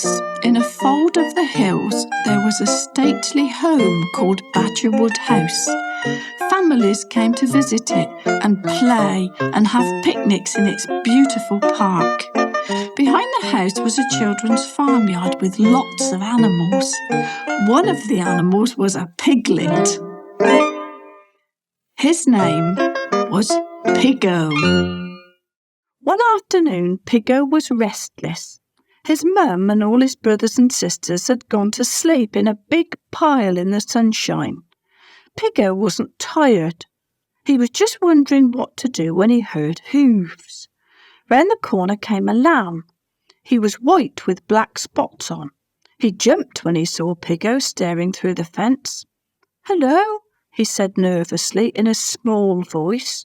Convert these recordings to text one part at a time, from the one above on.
Once, in a fold of the hills, there was a stately home called Badgerwood House. Families came to visit it and play and have picnics in its beautiful park. Behind the house was a children's farmyard with lots of animals. One of the animals was a piglet. His name was Piggo. One afternoon, Piggo was restless. His mum and all his brothers and sisters had gone to sleep in a big pile in the sunshine. Piggo wasn't tired. He was just wondering what to do when he heard hooves. Round the corner came a lamb. He was white with black spots on. He jumped when he saw Piggo staring through the fence. "Hello," he said nervously in a small voice.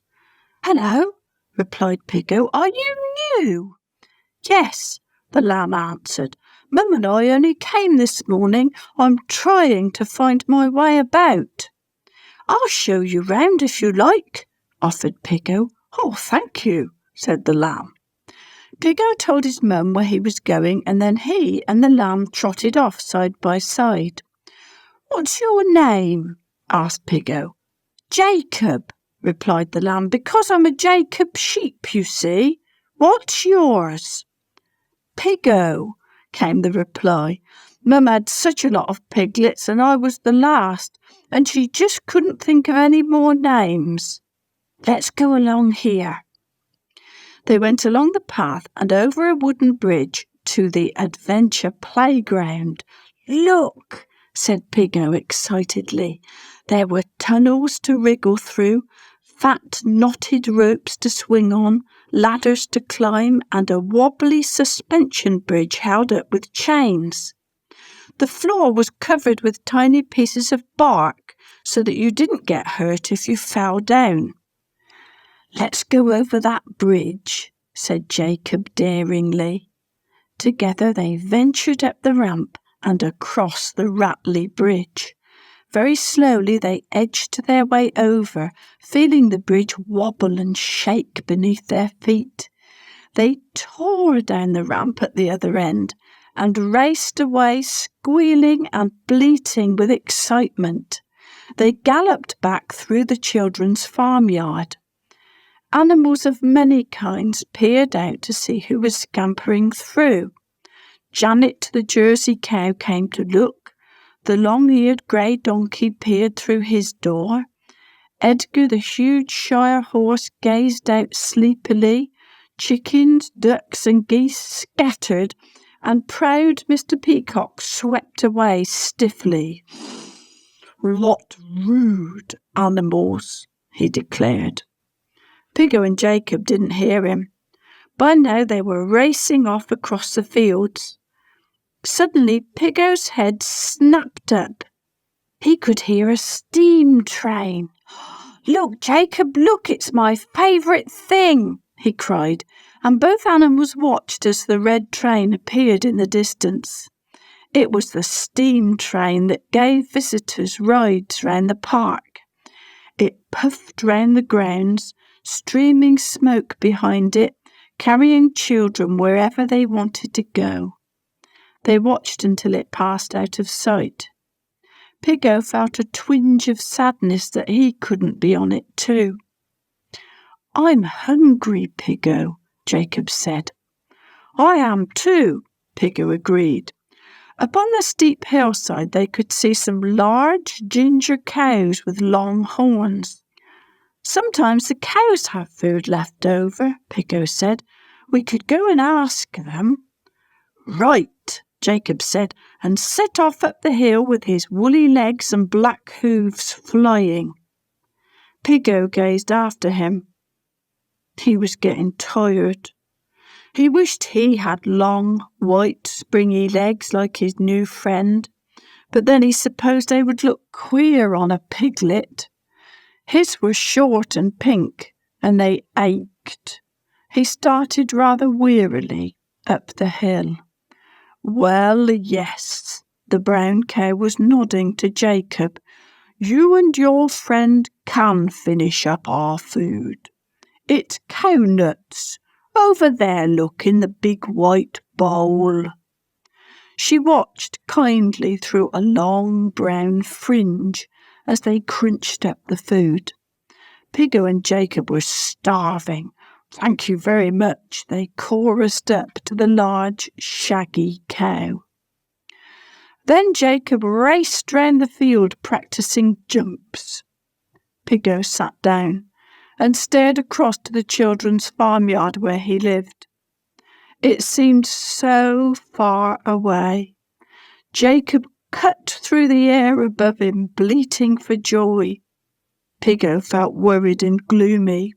"Hello," replied Piggo. "Are you new?" "Yes," the lamb answered. "Mum and I only came this morning. I'm trying to find my way about." "I'll show you round if you like," offered Piggo. "Oh, thank you," said the lamb. Piggo told his mum where he was going, and then he and the lamb trotted off side by side. "What's your name?" asked Piggo. "Jacob," replied the lamb, "because I'm a Jacob sheep, you see. What's yours?" "Piggo," came the reply. "Mum had such a lot of piglets, and I was the last, and she just couldn't think of any more names. Let's go along here." They went along the path and over a wooden bridge to the adventure playground. "Look," said Piggo excitedly. There were tunnels to wriggle through, fat knotted ropes to swing on, ladders to climb, and a wobbly suspension bridge held up with chains. The floor was covered with tiny pieces of bark so that you didn't get hurt if you fell down. "Let's go over that bridge," said Jacob daringly. Together they ventured up the ramp and across the rattly bridge. Very slowly they edged their way over, feeling the bridge wobble and shake beneath their feet. They tore down the ramp at the other end and raced away, squealing and bleating with excitement. They galloped back through the children's farmyard. Animals of many kinds peered out to see who was scampering through. Janet the Jersey cow came to look. The long-eared grey donkey peered through his door. Edgar the huge Shire horse gazed out sleepily. Chickens, ducks and geese scattered, and proud Mr. Peacock swept away stiffly. "What rude animals," he declared. Piggo and Jacob didn't hear him. By now they were racing off across the fields. Suddenly Piggo's head snapped up. He could hear a steam train. "Look, Jacob, look, it's my favourite thing," he cried, and both animals watched as the red train appeared in the distance. It was the steam train that gave visitors rides round the park. It puffed round the grounds, streaming smoke behind it, carrying children wherever they wanted to go. They watched until it passed out of sight. Piggo felt a twinge of sadness that he couldn't be on it too. "I'm hungry, Piggo," Jacob said. "I am too," Piggo agreed. Upon the steep hillside they could see some large ginger cows with long horns. "Sometimes the cows have food left over," Piggo said. "We could go and ask them." "Right," Jacob said, and set off up the hill with his woolly legs and black hooves flying. Piggo gazed after him. He was getting tired. He wished he had long, white, springy legs like his new friend, but then he supposed they would look queer on a piglet. His were short and pink, and they ached. He started rather wearily up the hill. "Well, yes," the brown cow was nodding to Jacob. "You and your friend can finish up our food. It's cow nuts. Over there, look, in the big white bowl." She watched kindly through a long brown fringe as they crunched up the food. Piggo and Jacob were starving. "Thank you very much," they chorused up to the large, shaggy cow. Then Jacob raced round the field practicing jumps. Piggo sat down and stared across to the children's farmyard where he lived. It seemed so far away. Jacob cut through the air above him, bleating for joy. Piggo felt worried and gloomy.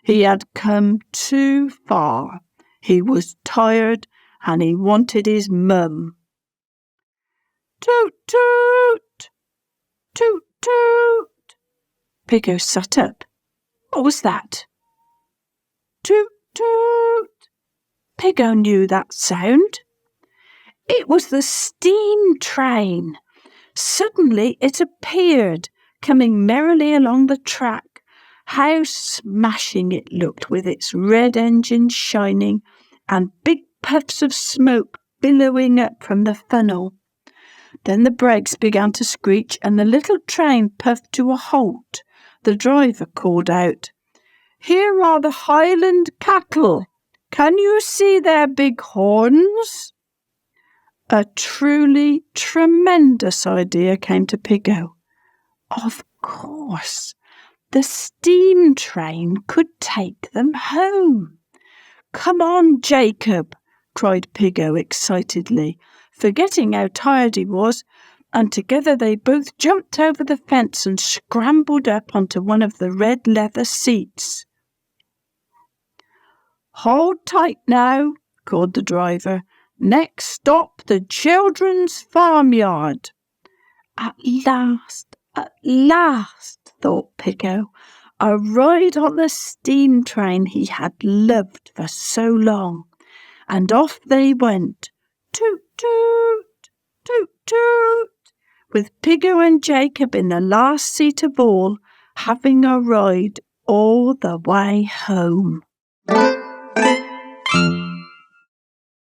He had come too far. He was tired and he wanted his mum. "Toot, toot! Toot, toot!" Piggo sat up. What was that? Toot, toot! Piggo knew that sound. It was the steam train. Suddenly it appeared, coming merrily along the track. How smashing it looked, with its red engine shining and big puffs of smoke billowing up from the funnel. Then the brakes began to screech and the little train puffed to a halt. The driver called out, "Here are the Highland cattle. Can you see their big horns?" A truly tremendous idea came to Piggo. Of course, the steam train could take them home. "Come on, Jacob," cried Piggo excitedly, forgetting how tired he was, and together they both jumped over the fence and scrambled up onto one of the red leather seats. "Hold tight now," called the driver. "Next stop, the children's farmyard." At last, thought Piggo, a ride on the steam train he had loved for so long. And off they went, toot, toot, toot, toot, with Piggo and Jacob in the last seat of all, having a ride all the way home.